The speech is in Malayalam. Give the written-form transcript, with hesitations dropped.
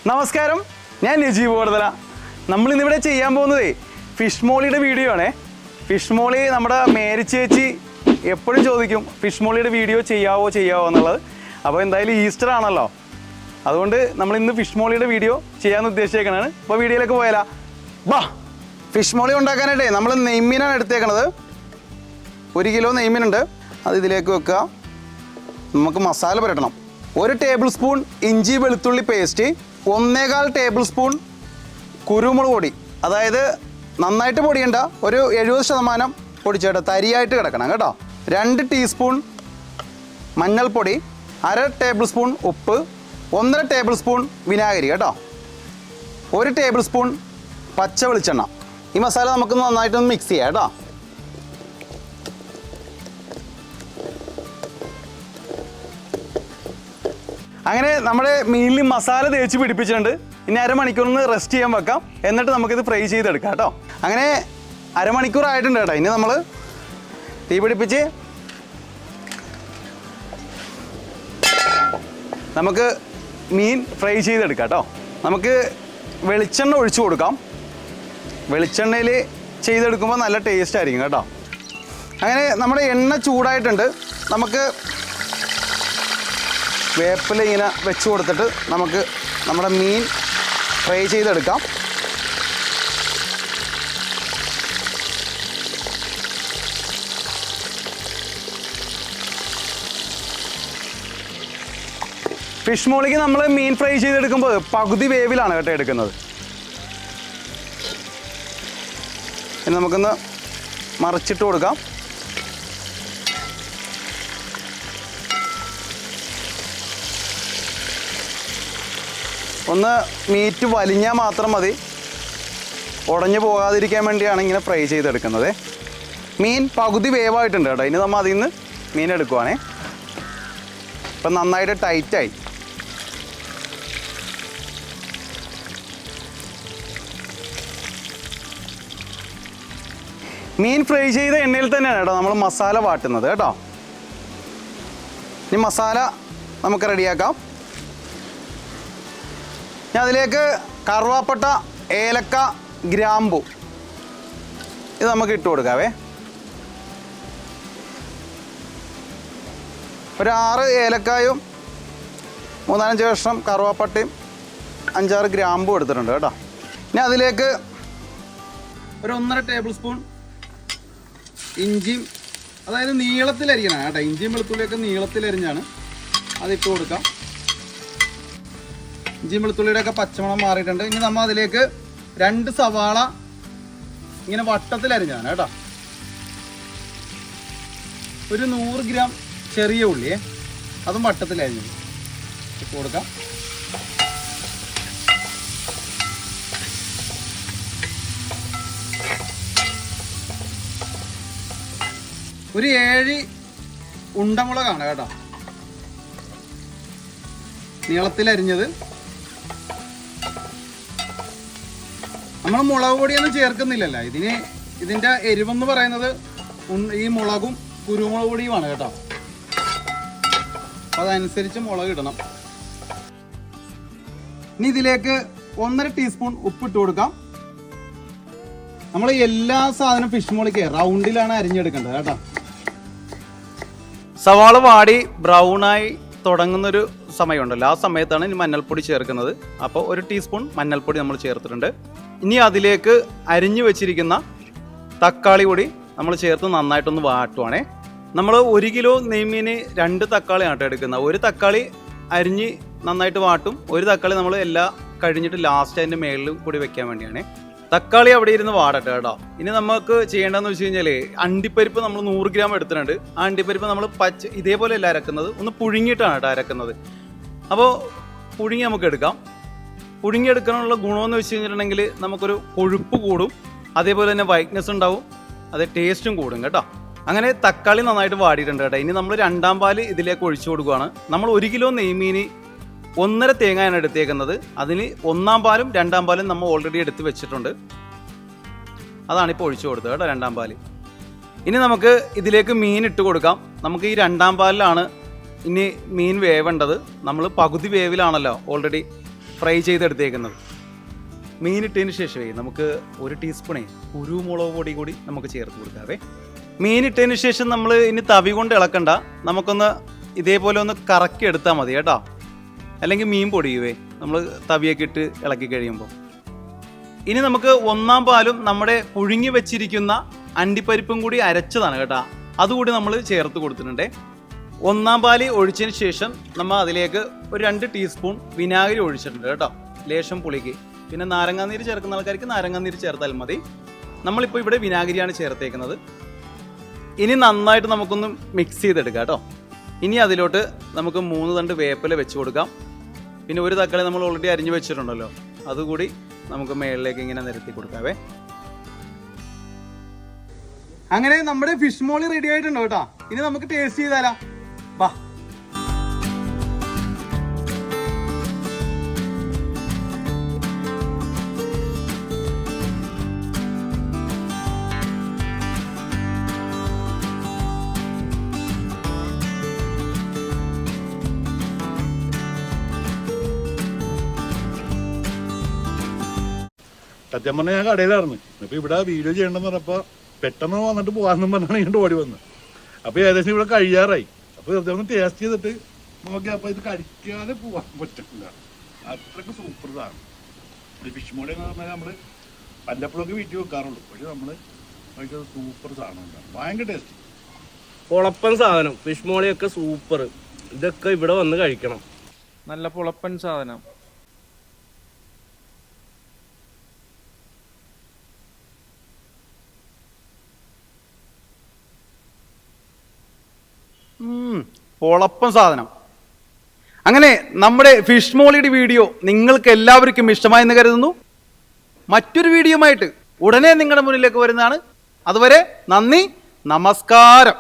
നമസ്കാരം, ഞാൻ നജീബ് വർദ്ധല. നമ്മളിന്നിവിടെ ചെയ്യാൻ പോകുന്നത് ഫിഷ് മോളിയുടെ വീഡിയോ ആണേ. ഫിഷ് മോളി നമ്മുടെ മേരി ചേച്ചി എപ്പോഴും ചോദിക്കും ഫിഷ് മോളിയുടെ വീഡിയോ ചെയ്യാവോ എന്നുള്ളത്. അപ്പോൾ എന്തായാലും ഈസ്റ്റർ ആണല്ലോ, അതുകൊണ്ട് നമ്മളിന്ന് ഫിഷ് മോളിയുടെ വീഡിയോ ചെയ്യാമെന്ന് ഉദ്ദേശിച്ചേക്കണാണ്. അപ്പോൾ വീഡിയോയിലേക്ക് പോയാലോ, വാ. ഫിഷ് മോളി ഉണ്ടാക്കാനായിട്ടേ നമ്മൾ നെയ്മീനാണ് എടുത്തേക്കണത്. 1 കിലോ നെയ്മീനുണ്ട്, അത് ഇതിലേക്ക് വെക്കുക. നമുക്ക് മസാല പുരട്ടണം. 1 ടേബിൾ സ്പൂൺ ഇഞ്ചി വെളുത്തുള്ളി പേസ്റ്റ്, 1.25 ടേബിൾ സ്പൂൺ കുരുമുളക് പൊടി, അതായത് നന്നായിട്ട് പൊടിയണ്ട, ഒരു 70% പൊടിച്ചേട്ടോ, തരിയായിട്ട് കിടക്കണം കേട്ടോ. 2 ടീസ്പൂൺ മഞ്ഞൾപ്പൊടി, 1/2 ടേബിൾ സ്പൂൺ ഉപ്പ്, 1.5 ടേബിൾ സ്പൂൺ വിനാഗിരി കേട്ടോ, 1 ടേബിൾ സ്പൂൺ പച്ച വെളിച്ചെണ്ണ. ഈ മസാല നമുക്ക് നന്നായിട്ടൊന്ന് മിക്സ് ചെയ്യാം കേട്ടോ. അങ്ങനെ നമ്മുടെ മീനിൽ മസാല തേച്ച് പിടിപ്പിച്ചിട്ടുണ്ട്. ഇനി അരമണിക്കൂറിന് റെസ്റ്റ് ചെയ്യാൻ വെക്കാം, എന്നിട്ട് നമുക്കിത് ഫ്രൈ ചെയ്തെടുക്കാം കേട്ടോ. അങ്ങനെ അരമണിക്കൂറായിട്ടുണ്ട് കേട്ടോ. ഇനി നമ്മൾ തീ പിടിപ്പിച്ച് നമുക്ക് മീൻ ഫ്രൈ ചെയ്തെടുക്കാം കേട്ടോ. നമുക്ക് വെളിച്ചെണ്ണ ഒഴിച്ചു കൊടുക്കാം. വെളിച്ചെണ്ണയിൽ ചെയ്തെടുക്കുമ്പോൾ നല്ല ടേസ്റ്റ് ആയിരിക്കും കേട്ടോ. അങ്ങനെ നമ്മുടെ എണ്ണ ചൂടായിട്ടുണ്ട്. നമുക്ക് വേപ്പില ഇങ്ങനെ വെച്ച് കൊടുത്തിട്ട് നമുക്ക് നമ്മുടെ മീൻ ഫ്രൈ ചെയ്തെടുക്കാം. ഫിഷ് മോളിക്ക് നമ്മൾ മീൻ ഫ്രൈ ചെയ്തെടുക്കുമ്പോൾ പകുതി വേവിലാണ് കേട്ടോ എടുക്കുന്നത്. ഇനി നമുക്കൊന്ന് മറിച്ചിട്ട് കൊടുക്കാം. ഒന്ന് മീറ്റ് വലിഞ്ഞാൽ മാത്രം മതി, ഉടഞ്ഞു പോകാതിരിക്കാൻ വേണ്ടിയാണ് ഇങ്ങനെ ഫ്രൈ ചെയ്തെടുക്കുന്നത്. മീൻ പകുതി വേവായിട്ടുണ്ട് കേട്ടോ. ഇനി നമ്മൾ അതിൽ നിന്ന് മീൻ എടുക്കുവാണേ. ഇപ്പം നന്നായിട്ട് ടൈറ്റായി. മീൻ ഫ്രൈ ചെയ്ത എണ്ണയിൽ തന്നെയാണ് കേട്ടോ നമ്മൾ മസാല വാട്ടുന്നത് കേട്ടോ. ഇനി മസാല നമുക്ക് റെഡിയാക്കാം. ഞാൻ അതിലേക്ക് കറുവാപ്പട്ട, ഏലക്ക, ഗ്രാമ്പു ഇത് നമുക്ക് ഇട്ട് കൊടുക്കാവേ. ഒരു 6 ഏലക്കായും 3-4 കഷ്ണം കറുവാപ്പട്ടയും 5-6 ഗ്രാമ്പും എടുത്തിട്ടുണ്ട് കേട്ടോ. ഇനി അതിലേക്ക് ഒരു 1.5 ടേബിൾ സ്പൂൺ ഇഞ്ചിയും, അതായത് നീളത്തിലരിയണം കേട്ടോ. ഇഞ്ചിയും വെളുത്തുള്ളിയൊക്കെ നീളത്തിലരിഞ്ഞാണ്, അതിട്ട് കൊടുക്കാം. ഇഞ്ചിയും വെളുത്തുള്ളിയുടെ ഒക്കെ പച്ചമണം മാറിയിട്ടുണ്ട്. ഇനി നമ്മൾ അതിലേക്ക് 2 സവാള ഇങ്ങനെ വട്ടത്തിലരിഞ്ഞാണ് കേട്ടോ. ഒരു 100 ഗ്രാം ചെറിയ ഉള്ളിയെ അതും വട്ടത്തിലരിഞ്ഞത് ഇട്ട് കൊടുക്കാം. ഒരു 7 ഉണ്ടമുളകാണ് കേട്ടോ, നീളത്തിലരിഞ്ഞത്. നമ്മൾ മുളക് പൊടിയൊന്നും ചേർക്കുന്നില്ലല്ലോ ഇതിന്. ഇതിൻ്റെ എരിവെന്ന് പറയുന്നത് ഈ മുളകും കുരുമുളക് പൊടിയുമാണ് കേട്ടോ. അപ്പോൾ അതനുസരിച്ച് മുളക് ഇടണം. ഇനി ഇതിലേക്ക് 1.5 ടീസ്പൂൺ ഉപ്പിട്ട് കൊടുക്കാം. നമ്മൾ എല്ലാ സാധനവും ഫിഷ് മോളിക്ക് റൗണ്ടിലാണ് അരിഞ്ഞെടുക്കേണ്ടത് കേട്ടോ. സവാള വാടി ബ്രൗണായി തുടങ്ങുന്നൊരു സമയമുണ്ടല്ലോ, ആ സമയത്താണ് ഇനി മഞ്ഞൾപ്പൊടി ചേർക്കുന്നത്. അപ്പോൾ 1 ടീസ്പൂൺ മഞ്ഞൾപ്പൊടി നമ്മൾ ചേർത്തിട്ടുണ്ട്. ഇനി അതിലേക്ക് അരിഞ്ഞു വെച്ചിരിക്കുന്ന തക്കാളി കൂടി നമ്മൾ ചേർത്ത് നന്നായിട്ടൊന്ന് വാട്ടുവാണേ. നമ്മൾ 1 കിലോ നെയ്മീന് 2 തക്കാളിയാണ് കേട്ടോ എടുക്കുന്നത്. 1 തക്കാളി അരിഞ്ഞ് നന്നായിട്ട് വാട്ടും, 1 തക്കാളി നമ്മൾ എല്ലാം കഴിഞ്ഞിട്ട് ലാസ്റ്റ് അതിൻ്റെ മേളിൽ കൂടി വെക്കാൻ വേണ്ടിയാണ്. തക്കാളി അവിടെ ഇരുന്ന് വാടട്ടെ കേട്ടോ. ഇനി നമുക്ക് ചെയ്യേണ്ടതെന്ന് വെച്ച് കഴിഞ്ഞാൽ അണ്ടിപ്പരിപ്പ് നമ്മൾ 100 ഗ്രാം എടുത്തിട്ടുണ്ട്. ആ അണ്ടിപ്പരിപ്പ് നമ്മൾ ഇതേപോലെ അല്ല അരക്കുന്നത്, ഒന്ന് പുഴുങ്ങിയിട്ടാണ് കേട്ടോ അരക്കുന്നത്. അപ്പോൾ പുഴുങ്ങി നമുക്ക് എടുക്കാം. പുഴുങ്ങിയെടുക്കാനുള്ള ഗുണമെന്ന് വെച്ച് കഴിഞ്ഞിട്ടുണ്ടെങ്കിൽ നമുക്കൊരു കൊഴുപ്പ് കൂടും, അതേപോലെ തന്നെ വൈറ്റ്നസ് ഉണ്ടാവും, അത് ടേസ്റ്റും കൂടും കേട്ടോ. അങ്ങനെ തക്കാളി നന്നായിട്ട് വാടിയിട്ടുണ്ട് കേട്ടോ. ഇനി നമ്മൾ 2ാം പാല് ഇതിലേക്ക് ഒഴിച്ചു കൊടുക്കുകയാണ്. നമ്മൾ 1 കിലോ നെയ്മീന് 1.5 തേങ്ങയാണ് എടുത്തേക്കുന്നത്. അതിന് 1ാം പാലും 2ാം പാലും നമ്മൾ ഓൾറെഡി എടുത്ത് വെച്ചിട്ടുണ്ട്. അതാണിപ്പോൾ ഒഴിച്ചു കൊടുത്തത് കേട്ടോ, 2ാം പാല്. ഇനി നമുക്ക് ഇതിലേക്ക് മീൻ ഇട്ട് കൊടുക്കാം. നമുക്ക് ഈ 2ാം പാലിലാണ് ഇനി മീൻ വേവേണ്ടത്. നമ്മൾ പകുതി വേവിലാണല്ലോ ഓൾറെഡി ഫ്രൈ ചെയ്തെടുത്തേക്കുന്നത്. മീനിട്ടതിന് ശേഷമേ നമുക്ക് 1 ടീസ്പൂണേ കുരുമുളക് പൊടി കൂടി നമുക്ക് ചേർത്ത് കൊടുക്കാവേ. മീനിട്ടതിന് ശേഷം നമ്മൾ ഇനി തവി കൊണ്ട് ഇളക്കണ്ട, നമുക്കൊന്ന് ഇതേപോലെ ഒന്ന് കറക്കി എടുത്താൽ മതി കേട്ടോ, അല്ലെങ്കിൽ മീൻ പൊടിയുവേ നമ്മൾ തവിയൊക്കെ ഇട്ട് ഇളക്കി കഴിയുമ്പോൾ. ഇനി നമുക്ക് 1-ാം പാലും നമ്മുടെ പുഴുങ്ങി വെച്ചിരിക്കുന്ന അണ്ടിപ്പരിപ്പും കൂടി അരച്ചതാണ് കേട്ടോ, അതുകൂടി നമ്മൾ ചേർത്ത് കൊടുത്തിട്ടുണ്ട്. 1-ാം പാല് ഒഴിച്ചതിന് ശേഷം നമ്മൾ അതിലേക്ക് ഒരു 2 ടീസ്പൂൺ വിനാഗിരി ഒഴിച്ചിട്ടുണ്ട് കേട്ടോ, ലേശം പുളിക്ക്. പിന്നെ നാരങ്ങാനീര് ചേർക്കുന്ന ആൾക്കാർക്ക് നാരങ്ങാനീര് ചേർത്താൽ മതി. നമ്മളിപ്പോൾ ഇവിടെ വിനാഗിരിയാണ് ചേർത്തേക്കുന്നത്. ഇനി നന്നായിട്ട് നമുക്കൊന്ന് മിക്സ് ചെയ്തെടുക്കാം കേട്ടോ. ഇനി അതിലോട്ട് നമുക്ക് 3 തണ്ട് വേപ്പില വെച്ച് കൊടുക്കാം. പിന്നെ ഒരു തക്കാളി നമ്മൾ ഓൾറെഡി അരിഞ്ഞു വെച്ചിട്ടുണ്ടല്ലോ, അതുകൂടി നമുക്ക് മേളിലേക്ക് ഇങ്ങനെ നിരത്തി കൊടുക്കാവേ. അങ്ങനെ നമ്മുടെ ഫിഷ് മോളി റെഡി ആയിട്ടുണ്ട് കേട്ടോ. ഇനി നമുക്ക് ടേസ്റ്റ് ചെയ്താലോ, വാ. സത്യം പറഞ്ഞാൽ ഞാൻ കടയിലായിരുന്നു. ഇപ്പൊ ഇവിടെ വീഡിയോ ചെയ്യണമെന്ന് പറഞ്ഞപ്പോൾ പെട്ടെന്ന് വന്നിട്ട് പോകാമെന്നും പറഞ്ഞാണ് ഇങ്ങോട്ട് ഓടി വന്നത്. അപ്പോൾ ഏകദേശം ഇവിടെ കഴിയാറായി. അപ്പോൾ വെറുതെ ഒന്ന് ടേസ്റ്റ് ചെയ്തിട്ട് നോക്കി, അപ്പോൾ ഇത് കഴിക്കാതെ പോകാൻ പറ്റില്ല, അത്രയ്ക്ക് സൂപ്പർ സാധനം. ഈ ഫിഷ് മോളി എന്ന് പറഞ്ഞാൽ നമ്മൾ വല്ലപ്പോഴൊക്കെ വീട്ടിൽ വെക്കാറുള്ളൂ, പക്ഷെ നമ്മൾ കഴിച്ചത് സൂപ്പർ സാധനം ഉണ്ടാകും, ഭയങ്കര ടേസ്റ്റ്. പൊളപ്പൻ സാധനം, ഫിഷ് മോളിയൊക്കെ സൂപ്പർ. ഇതൊക്കെ ഇവിടെ വന്ന് കഴിക്കണം, നല്ല പൊളപ്പൻ സാധനം. പൊളപ്പൻ സാധനം. അങ്ങനെ നമ്മുടെ ഫിഷ് മോളിയുടെ വീഡിയോ നിങ്ങൾക്ക് എല്ലാവർക്കും ഇഷ്ടമായെന്ന് കരുതുന്നു. മറ്റൊരു വീഡിയോയുമായിട്ട് ഉടനെ നിങ്ങളുടെ മുന്നിലേക്ക് വരുന്നതാണ്. അതുവരെ നന്ദി, നമസ്കാരം.